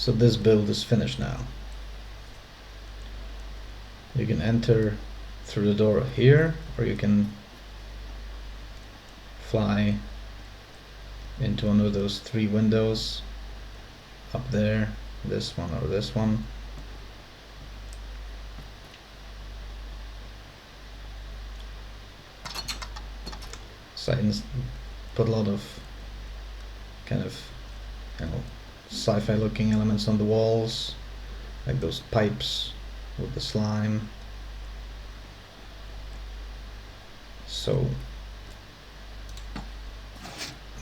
So this build is finished now. You can enter through the door here, or you can fly into one of those 3 windows up there, this one or this one. So I can put a lot of kind of, you know, sci-fi looking elements on the walls, like those pipes with the slime. So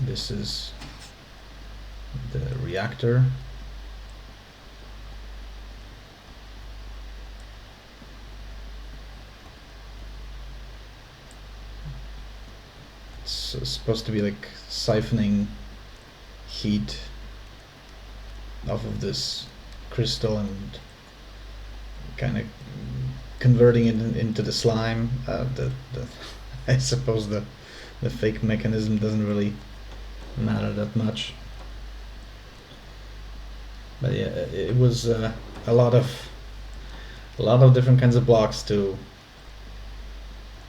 this is the reactor. It's supposed to be like siphoning heat off of this crystal and kind of converting it into the slime. I suppose the fake mechanism doesn't really matter that much. But yeah, it was a lot of different kinds of blocks to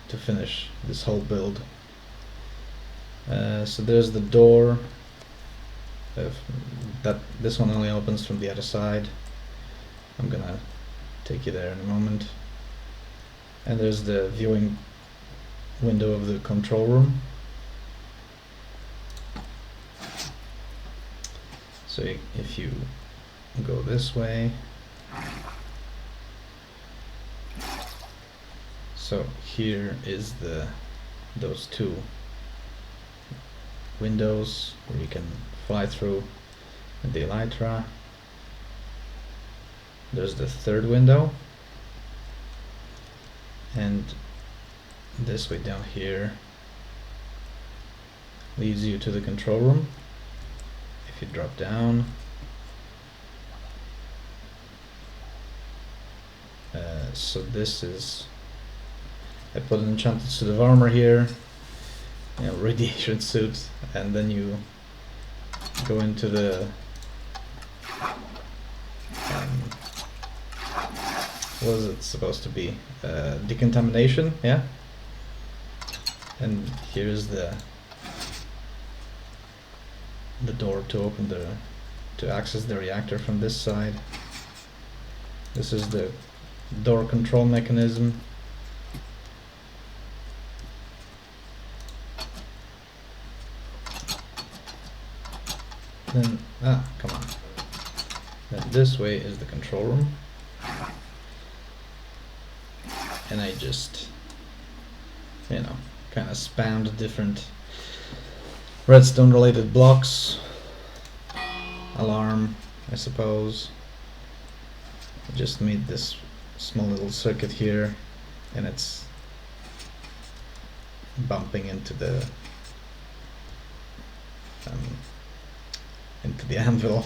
finish this whole build. So there's the door. This one only opens from the other side. I'm gonna take you there in a moment. And there's the viewing window of the control room. So if you go this way, so here is those 2 windows where you can fly through the elytra. There's the 3rd window, and this way down here leads you to the control room. If you drop down, so this is, I put an enchanted suit of armor here, you know, radiation suit, and then you go into the what is it supposed to be? Decontamination, yeah. And here's the door to open to access the reactor from this side. This is the door control mechanism. Then, come on. Then this way is the control room. And I just, you know, kind of spammed different redstone related blocks. Alarm, I suppose. I just made this small little circuit here, and it's bumping into the anvil.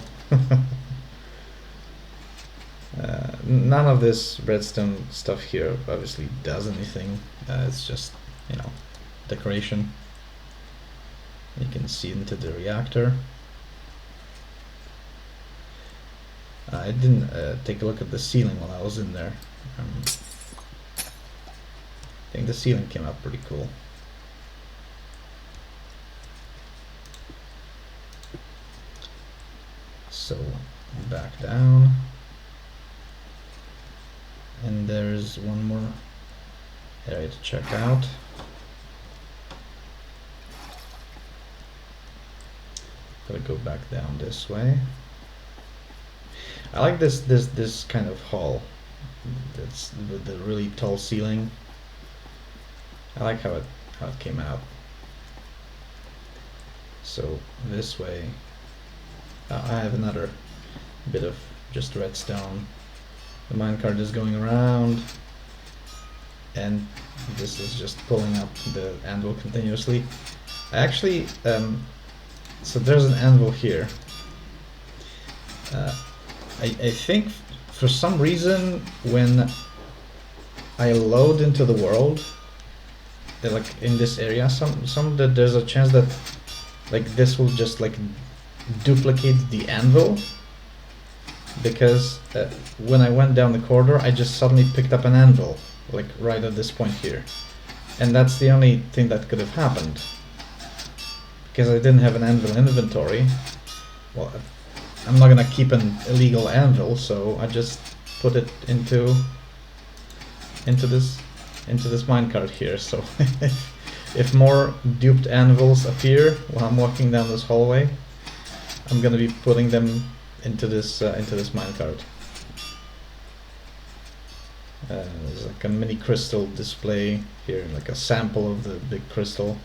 None of this redstone stuff here obviously does anything. It's just, you know, decoration. You can see into the reactor. I didn't take a look at the ceiling while I was in there. I think the ceiling came out pretty cool. So back down, and there's one more area to check out. Gotta go back down this way. I like this kind of hall. That's with the really tall ceiling. I like how it came out. So this way, I have another bit of just redstone. The minecart is going around, and this is just pulling up the anvil continuously. I actually, so there's an anvil here. I think for some reason when I load into the world, like in this area, there's a chance that like this will just like duplicate the anvil, because when I went down the corridor, I just suddenly picked up an anvil, like right at this point here. And that's the only thing that could have happened. Because I didn't have an anvil inventory. Well, I'm not gonna keep an illegal anvil, so I just put it into this minecart here. So if more duped anvils appear while I'm walking down this hallway, I'm gonna be putting them into this minecart. There's like a mini crystal display here, like a sample of the big crystal.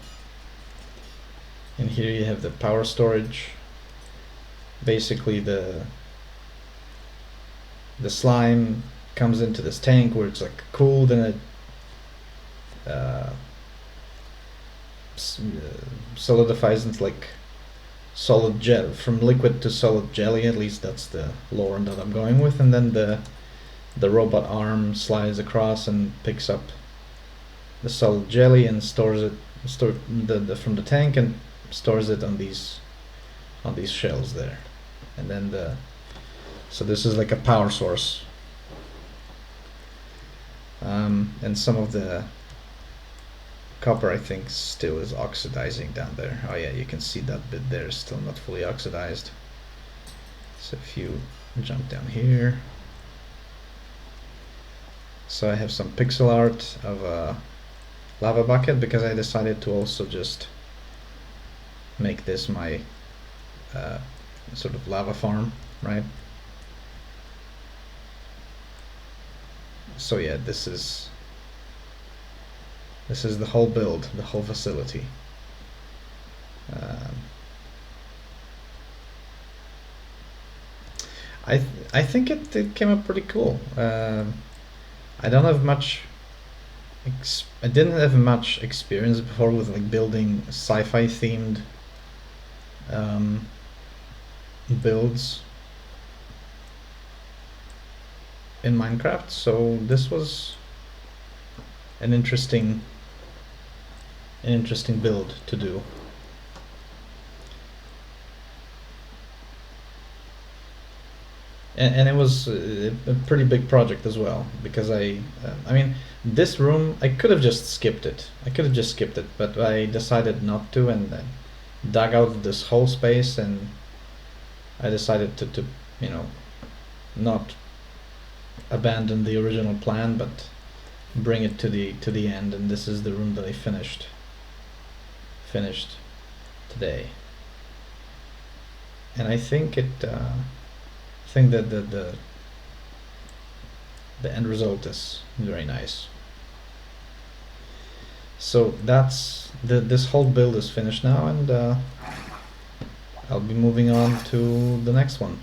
And here you have the power storage. Basically the slime comes into this tank where it's like cooled, and it solidifies into like solid gel, from liquid to solid jelly. At least that's the lore that I'm going with. And then the robot arm slides across and picks up the solid jelly and stores it from the tank, and stores it on these shells there. And then so this is like a power source. And some of the copper, I think, still is oxidizing down there. Oh yeah, you can see that bit there is still not fully oxidized. So if you jump down here, so I have some pixel art of a lava bucket, because I decided to also just make this my sort of lava farm, right? So yeah, this is the whole build, the whole facility. I think it came up pretty cool. I don't have much. I didn't have much experience before with like building sci-fi themed builds in Minecraft, so this was an interesting build to do. And it was a pretty big project as well, because I mean, this room, I could have just skipped it. But I decided not to, and dug out this whole space, and I decided to you know, not abandon the original plan, but bring it to the end. And this is the room that I finished today. And I think that the end result is very nice. So that's this whole build is finished now, and I'll be moving on to the next one.